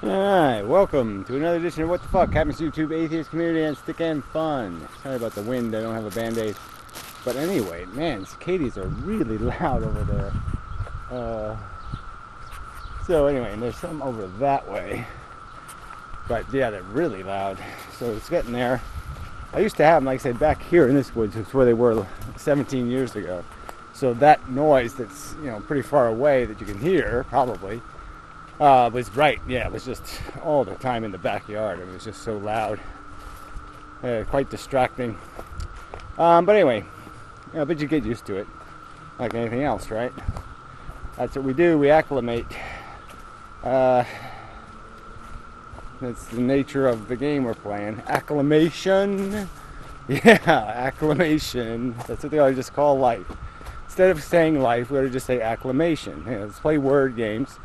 Alright, welcome to another edition of What the Fuck Happens to YouTube Atheist Community and Stick and Fun. Sorry about the wind, I don't have a band-aid. But anyway, man, cicadas are really loud over there. So anyway, and there's some over that way. But yeah, they're really loud. So it's getting there. I used to have them, like I said, back here in this woods. It's where they were 17 years ago. So that noise that's, pretty far away that you can hear, probably, was right. Yeah, it was just all the time in the backyard. It was just so loud. Quite distracting. But anyway, but you get used to it. Like anything else, right? That's what we do. We acclimate. That's the nature of the game we're playing. Acclimation. Yeah, acclimation. That's what they ought to just call life. Instead of saying life, we ought to just say acclimation. Let's play word games.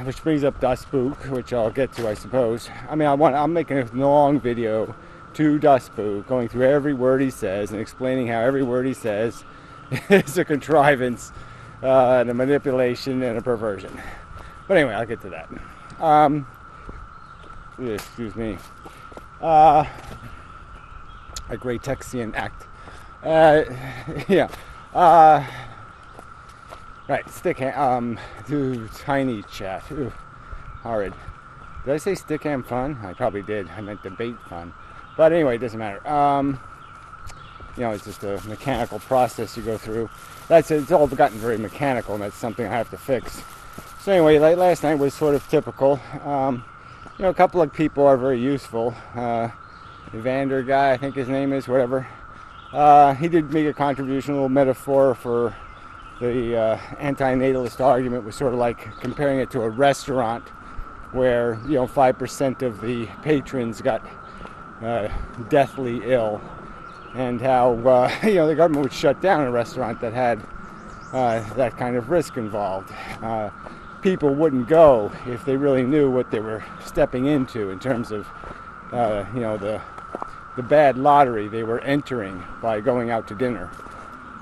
Which brings up Das Book, which I'll get to, I suppose. I mean, I'm making a long video to Das Book, going through every word he says and explaining how every word he says is a contrivance, and a manipulation and a perversion. But anyway, I'll get to that. Excuse me. A great Texian act. Yeah. Right, stick ham, tiny chat. Ooh, horrid. Did I say stick ham fun? I probably did. I meant debate fun. But anyway, it doesn't matter. It's just a mechanical process you go through. It's all gotten very mechanical, and that's something I have to fix. So anyway, last night was sort of typical. A couple of people are very useful. Evander guy, I think his name is, whatever. He did make a contribution, a little metaphor for the anti-natalist argument. Was sort of like comparing it to a restaurant where 5% of the patrons got deathly ill, and how the government would shut down a restaurant that had that kind of risk involved. People wouldn't go if they really knew what they were stepping into in terms of the bad lottery they were entering by going out to dinner.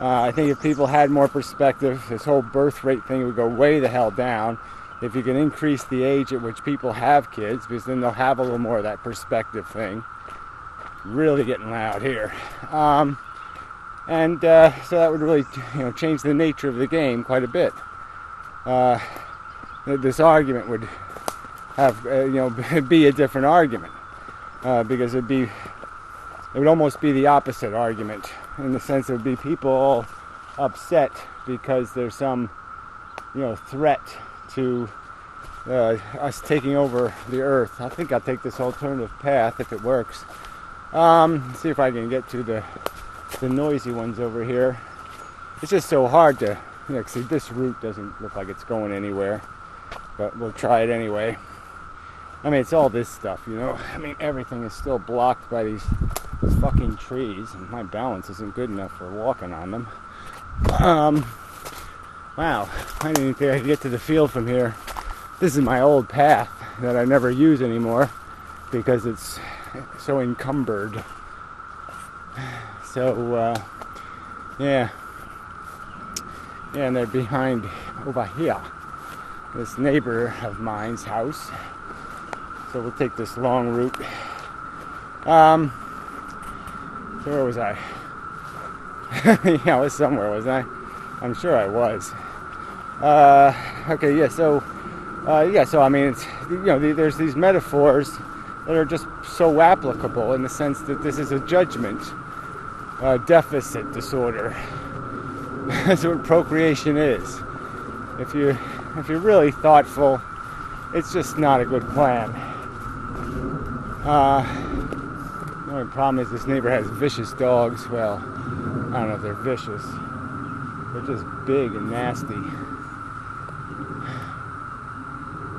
I think if people had more perspective, this whole birth rate thing would go way the hell down. If you can increase the age at which people have kids, because then they'll have a little more of that perspective thing. Really getting loud here. So that would really change the nature of the game quite a bit. This argument would have be a different argument, because it would almost be the opposite argument, in the sense it would be people all upset because there's some threat to us taking over the earth. I think I'll take this alternative path if it works. See if I can get to the noisy ones over here. It's just so hard to see. This route doesn't look like it's going anywhere, but we'll try it anyway. I mean, it's all this stuff, I mean, everything is still blocked by these fucking trees, and my balance isn't good enough for walking on them. Wow, I didn't think I could get to the field from here. This is my old path that I never use anymore because it's so encumbered. So, yeah, and they're behind over here, this neighbor of mine's house. So we'll take this long route. So where was I? I was somewhere, wasn't I? I'm sure I was. Okay, yeah. So I mean, it's there's these metaphors that are just so applicable in the sense that this is a judgment deficit disorder. That's what procreation is. If you're really thoughtful, it's just not a good plan. The only problem is this neighbor has vicious dogs. Well, I don't know if they're vicious. They're just big and nasty.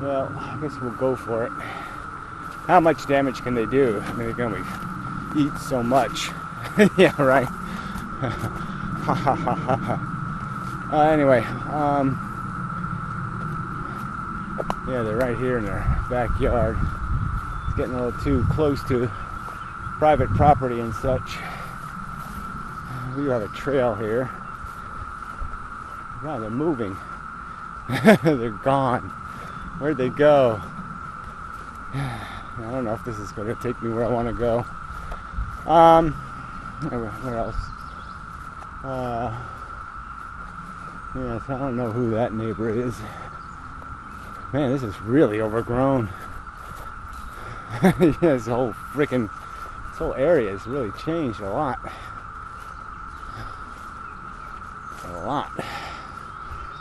Well, I guess we'll go for it. How much damage can they do? I mean, they're going to eat so much. Yeah, right. Anyway, yeah, they're right here in their backyard. It's getting a little too close to private property and such. We have a trail here. Wow, they're moving. They're gone. Where'd they go? I don't know if this is going to take me where I want to go. Where else? Yes, I don't know who that neighbor is. Man, this is really overgrown. Yeah, this whole area has really changed a lot. A lot.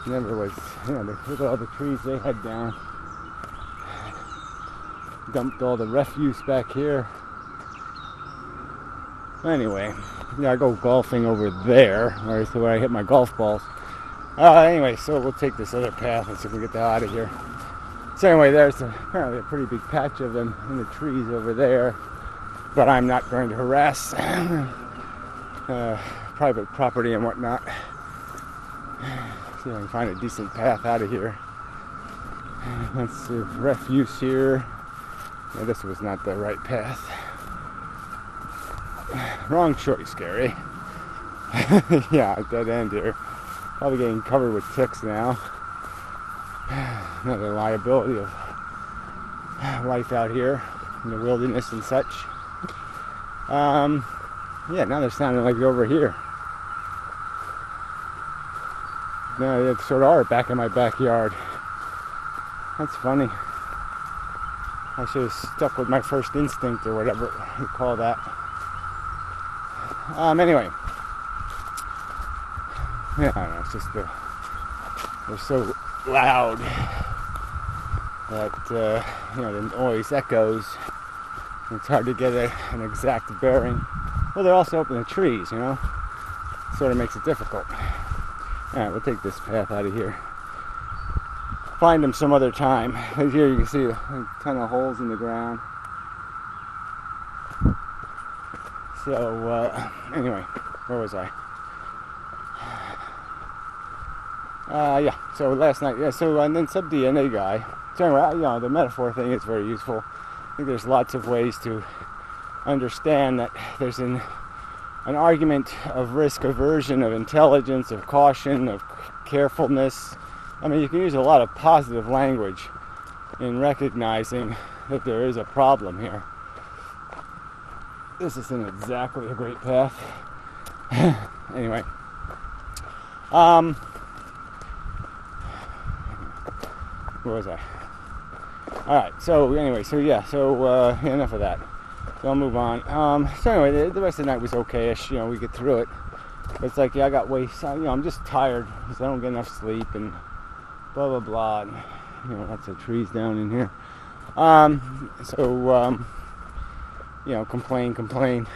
Never was, look at all the trees they had down. Dumped all the refuse back here. Anyway, I go golfing over there, where I hit my golf balls. Anyway, so we'll take this other path and see if we get the hell out of here. So anyway, there's apparently a pretty big patch of them in the trees over there, but I'm not going to harass private property and whatnot. See if I can find a decent path out of here. Let's see, refuse here. No, this was not the right path. Wrong choice, Gary. Yeah, dead end here. Probably getting covered with ticks now. Another liability of life out here in the wilderness and such. Yeah, now they're sounding like over here. No, they sort of are back in my backyard. That's funny. I should have stuck with my first instinct or whatever you call that. Anyway. Yeah, I don't know, it's just they're so loud that, the noise echoes. It's hard to get an exact bearing. Well, they're also up in the trees, Sort of makes it difficult. Alright, we'll take this path out of here. Find them some other time. Here you can see a ton of holes in the ground. So, anyway, where was I? Yeah, so last night, and then some DNA guy. So anyway, the metaphor thing is very useful. I think there's lots of ways to understand that there's an argument of risk aversion, of intelligence, of caution, of carefulness. I mean, you can use a lot of positive language in recognizing that there is a problem here. This isn't exactly a great path. Anyway. Where was I? Alright, so anyway, enough of that. So I'll move on. So anyway, the rest of the night was okay-ish, we get through it. But it's like, I got I'm just tired because I don't get enough sleep and blah, blah, blah. And, lots of trees down in here. Complain.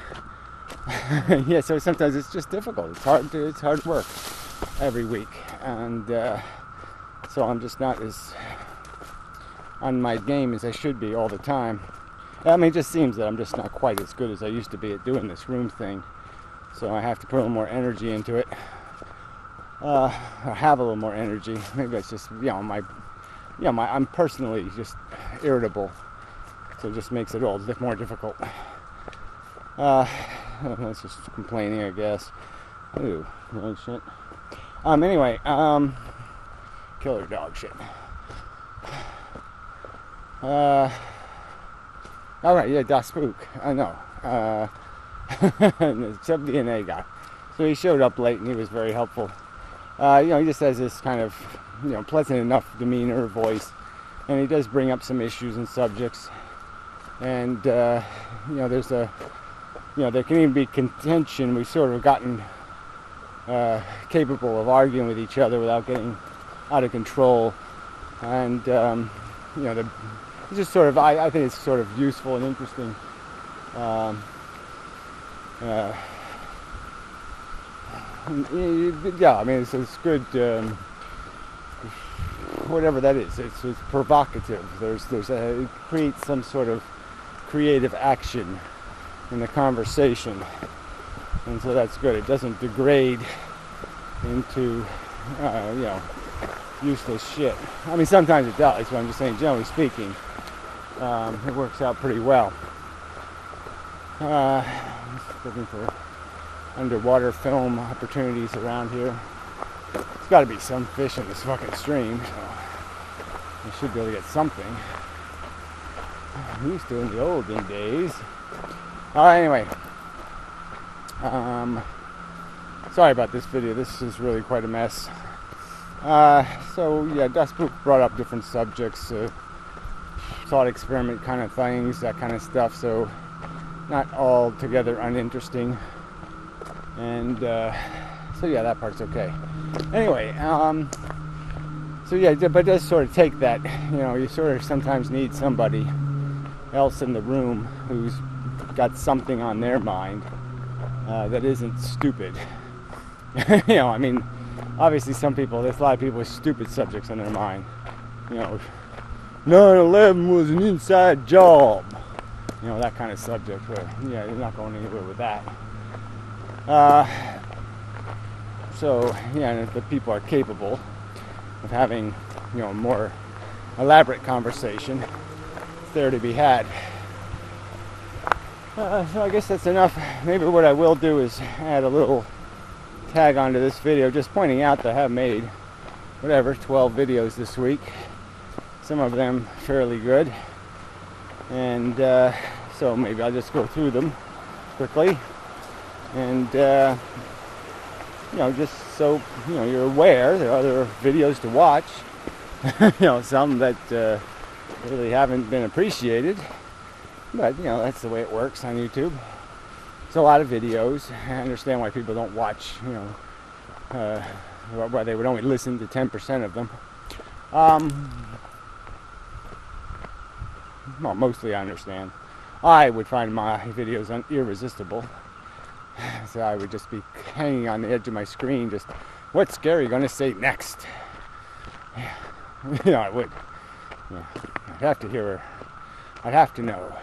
Yeah, so sometimes it's just difficult. It's hard work every week. And, so I'm just not as on my game as I should be all the time. I mean, it just seems that I'm just not quite as good as I used to be at doing this room thing. So I have to put a little more energy into it. Or have a little more energy. Maybe that's just, I'm personally just irritable. So it just makes it all more difficult. That's just complaining, I guess. Ooh, really shit. Anyway, killer dog shit. Alright, yeah, Das Spook. I know. Some DNA guy. So he showed up late and he was very helpful. He just has this kind of, pleasant enough demeanor, voice. And he does bring up some issues and subjects. And, there's there can even be contention. We've sort of gotten capable of arguing with each other without getting out of control. And, it's just sort of, I think it's sort of useful and interesting. Yeah, I mean, it's good, whatever that is. It's provocative. It creates some sort of creative action in the conversation. And so that's good. It doesn't degrade into, useless shit. I mean, sometimes it does, but I'm just saying, generally speaking, it works out pretty well. Just looking for underwater film opportunities around here. There's got to be some fish in this fucking stream, so I should be able to get something. Used to in the olden days. Anyway, sorry about this video. This is really quite a mess. So yeah, Dustbook brought up different subjects, thought experiment kind of things, that kind of stuff. So not altogether uninteresting. And so yeah, that part's okay. Anyway, so yeah, but it does sort of take that. You know, you sort of sometimes need somebody else in the room who's got something on their mind that isn't stupid. You know, I mean, obviously there's a lot of people with stupid subjects on their mind. You know, 9/11 was an inside job. You know, that kind of subject. But yeah, you're not going anywhere with that. So yeah, and if the people are capable of having, you know, a more elaborate conversation, it's there to be had. So I guess that's enough. Maybe what I will do is add a little tag onto this video, just pointing out that I have made, whatever, 12 videos this week. Some of them fairly good. And so maybe I'll just go through them quickly. And, you know, just so, you know, you're aware there are other videos to watch. You know, some that really haven't been appreciated. But, you know, that's the way it works on YouTube. It's a lot of videos. I understand why people don't watch, you know, why they would only listen to 10% of them. Well, mostly I understand. I would find my videos irresistible. So I would just be hanging on the edge of my screen, just, what's Gary going to say next? Yeah. You know, I would. Yeah. I'd have to hear her. I'd have to know.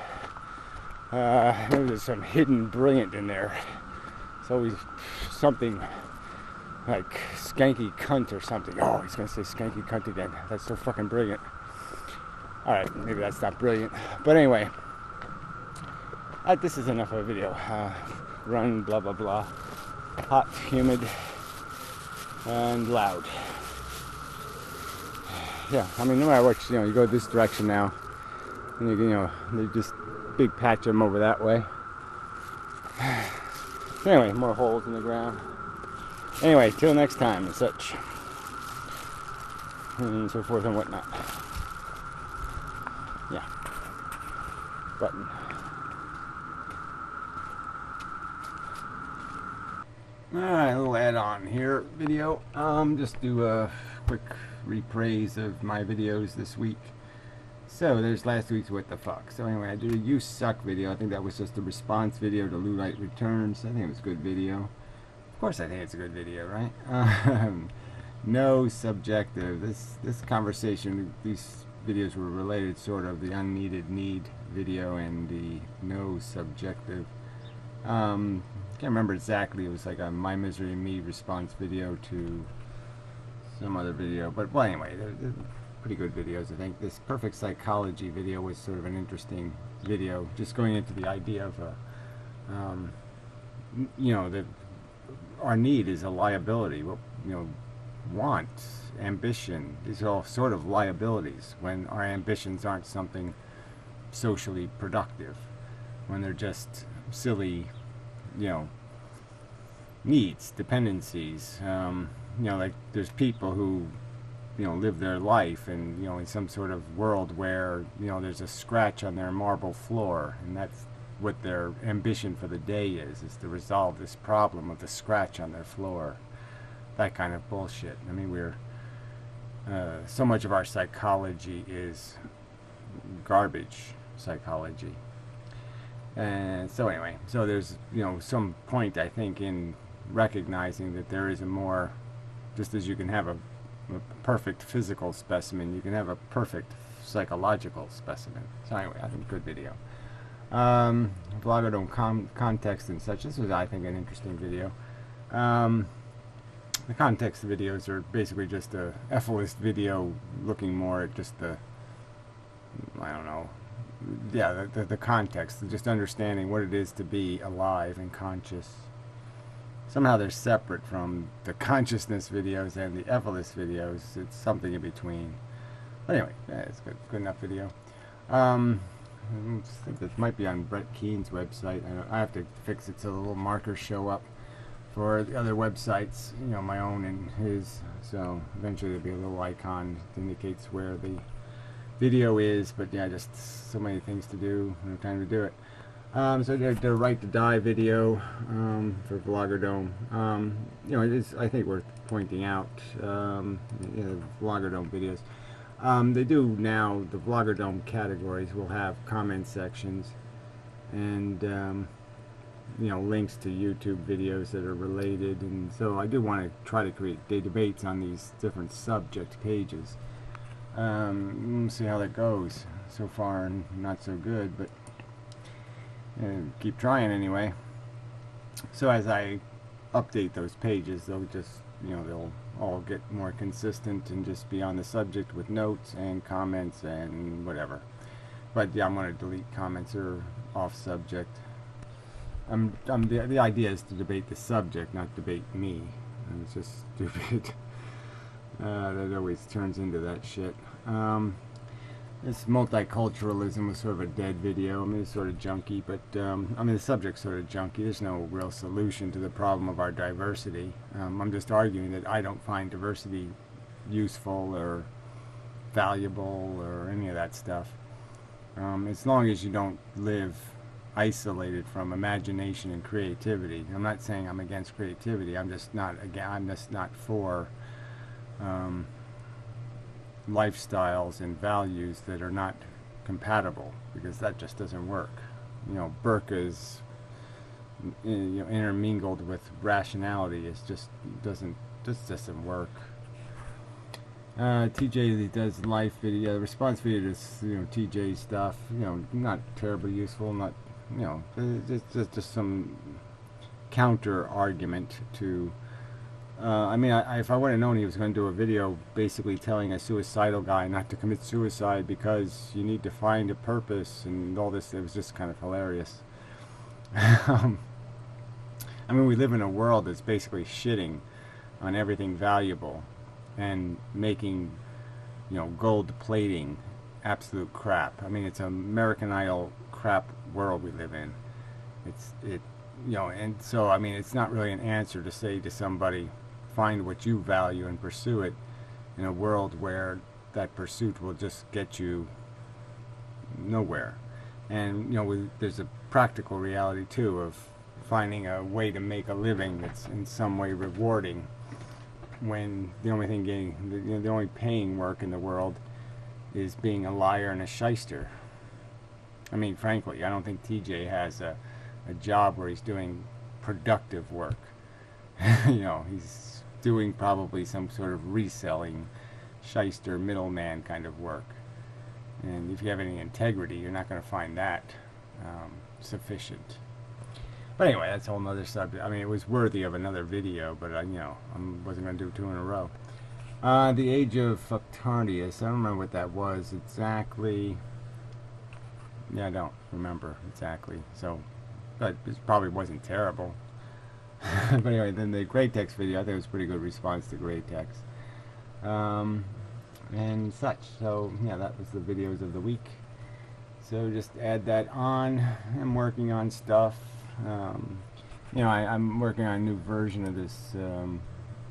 Maybe there's some hidden brilliant in there. It's always something like skanky cunt or something. Oh, he's going to say skanky cunt again. That's so fucking brilliant. Alright, maybe that's not brilliant. But anyway, this is enough of a video. Run, blah, blah, blah. Hot, humid, and loud. Yeah, I mean, no matter what, you know, you go this direction now, and you know, they just big patch of them over that way. Anyway, more holes in the ground. Anyway, till next time and such. And so forth and whatnot. Yeah. Button. Alright, a little add-on here video. Just do a quick reprise of my videos this week. So there's last week's What the Fuck. So anyway, I did a You Suck video. I think that was just a response video to Blue Light Returns. I think it was a good video. Of course I think it's a good video, right? No subjective. This conversation, these videos were related, sort of, the unneeded need video and the no subjective. Can't remember exactly. It was like a My Misery Me response video to some other video, but well, anyway, they're pretty good videos. I think this Perfect Psychology video was sort of an interesting video, just going into the idea of you know, that our need is a liability. What, you know, want, ambition, these are all sort of liabilities when our ambitions aren't something socially productive, when they're just silly, you know, needs, dependencies. You know, like there's people who, you know, live their life and, you know, in some sort of world where, you know, there's a scratch on their marble floor, and that's what their ambition for the day is to resolve this problem of the scratch on their floor. That kind of bullshit. I mean, we're so much of our psychology is garbage psychology. And so anyway, so there's, you know, some point, I think, in recognizing that there is a more, just as you can have a perfect physical specimen, you can have a perfect psychological specimen. So anyway, I think good video. Vlogger on context and such. This was, I think, an interesting video. The context videos are basically just a F-list video looking more at just the, I don't know, yeah, the context, just understanding what it is to be alive and conscious. Somehow they're separate from the consciousness videos and the F-list videos. It's something in between. But anyway, yeah, it's good enough video. I think that might be on Brett Keen's website. I have to fix it so the little markers show up for the other websites, you know, my own and his. So eventually there'll be a little icon that indicates where the video is. But yeah, just so many things to do. No time to do it. So the Right to Die video for Vlogger you know, it is, I think, worth pointing out. You know, Vlogger videos. They do now, the Vlogger categories will have comment sections and you know, links to YouTube videos that are related, and so I do want to try to create debates on these different subject pages. We'll see how that goes. So far, not so good, but keep trying anyway. So as I update those pages, they'll just, you know, they'll all get more consistent and just be on the subject with notes and comments and whatever. But yeah, I'm going to delete comments that are off subject. The idea is to debate the subject, not debate me. And it's just stupid. That always turns into that shit. This multiculturalism was sort of a dead video. I mean, it's sort of junky, but I mean, the subject's sort of junky. There's no real solution to the problem of our diversity. I'm just arguing that I don't find diversity useful or valuable or any of that stuff. As long as you don't live isolated from imagination and creativity. I'm not saying I'm against creativity. I'm just not for lifestyles and values that are not compatible, because that just doesn't work. You know, burkas, you know, intermingled with rationality is just doesn't work. TJ does life video, response video to, you know, TJ stuff. You know, not terribly useful. Not, you know, it's just some counter argument to. I mean, if I would have known he was going to do a video basically telling a suicidal guy not to commit suicide because you need to find a purpose and all this, it was just kind of hilarious. I mean, we live in a world that's basically shitting on everything valuable and making, you know, gold plating absolute crap. I mean, it's an American Idol crap world we live in. You know, and so, I mean, it's not really an answer to say to somebody, find what you value and pursue it, in a world where that pursuit will just get you nowhere. And, you know, there's a practical reality too of finding a way to make a living that's in some way rewarding, when the only thing the only paying work in the world is being a liar and a shyster. I mean, frankly, I don't think TJ has a job where he's doing productive work. You know, he's doing probably some sort of reselling, shyster, middleman kind of work. And if you have any integrity, you're not going to find that sufficient. But anyway, that's a whole other subject. I mean, it was worthy of another video, but you know, I wasn't going to do 2 in a row. The Age of Fucktardius, I don't remember what that was exactly. Yeah, I don't remember exactly. So, but it probably wasn't terrible. But anyway, then the Great Text video, I think it was a pretty good response to Great Text. And such. So, yeah, that was the videos of the week. So just add that on. I'm working on stuff. You know, I'm working on a new version of this, you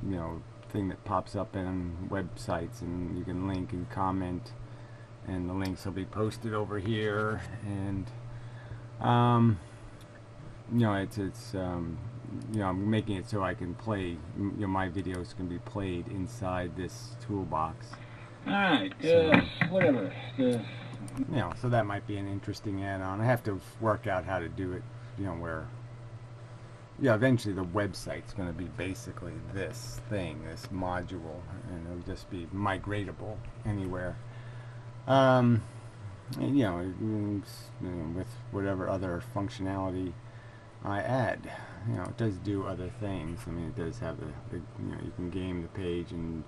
know, thing that pops up in websites, and you can link and comment, and the links will be posted over here. And you know, it's you know, I'm making it so I can play, you know, my videos can be played inside this toolbox. Alright, whatever. You know, so that might be an interesting add-on. I have to work out how to do it, you know, where, yeah, eventually the website's going to be basically this thing, this module, and it'll just be migratable anywhere. And, you know, with whatever other functionality I add. You know, it does do other things. I mean, it does have the you know, you can game the page and,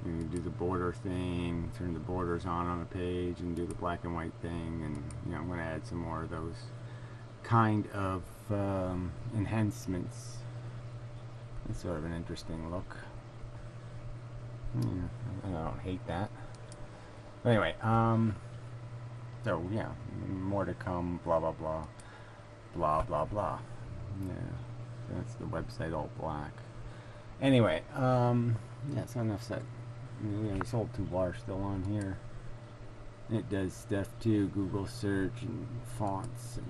you know, do the border thing, turn the borders on a page, and do the black and white thing. And, you know, I'm going to add some more of those kind of enhancements. It's sort of an interesting look. Yeah, I don't hate that. But anyway, So yeah, more to come. Blah blah blah, blah blah blah. Yeah, so that's the website all black. Anyway, yeah, so enough said. Yeah, this old toolbar still on here. It does stuff too, Google search and fonts, and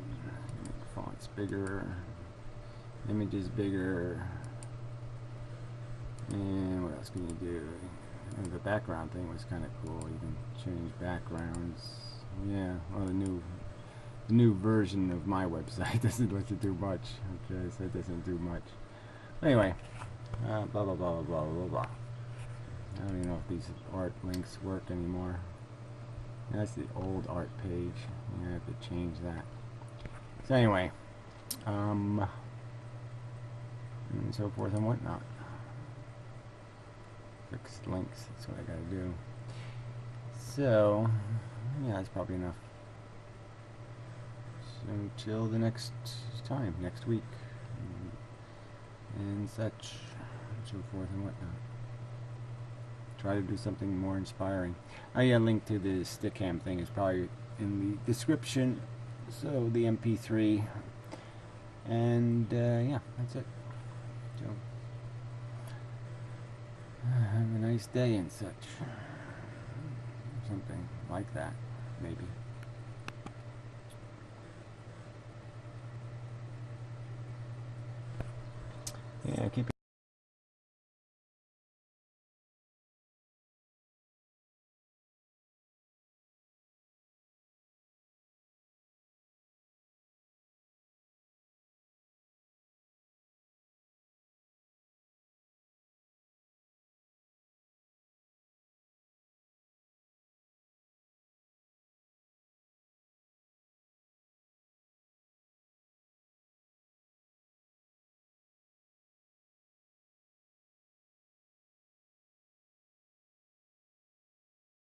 make fonts bigger, images bigger, and what else can you do? And the background thing was kind of cool. You can change backgrounds. Yeah, well, the new version of my website doesn't let you do much. Okay, so it doesn't do much. Anyway, blah blah blah blah blah blah blah. I don't even know if these art links work anymore. That's the old art page. I have to change that. So anyway, and so forth and whatnot. Fix links. That's what I gotta do. So yeah, that's probably enough. So till the next time, next week, and such, and so forth and whatnot. Try to do something more inspiring. A link to the Stickam thing is probably in the description. So the MP3, and yeah, that's it. So have a nice day and such. Something like that, maybe. Yeah, keep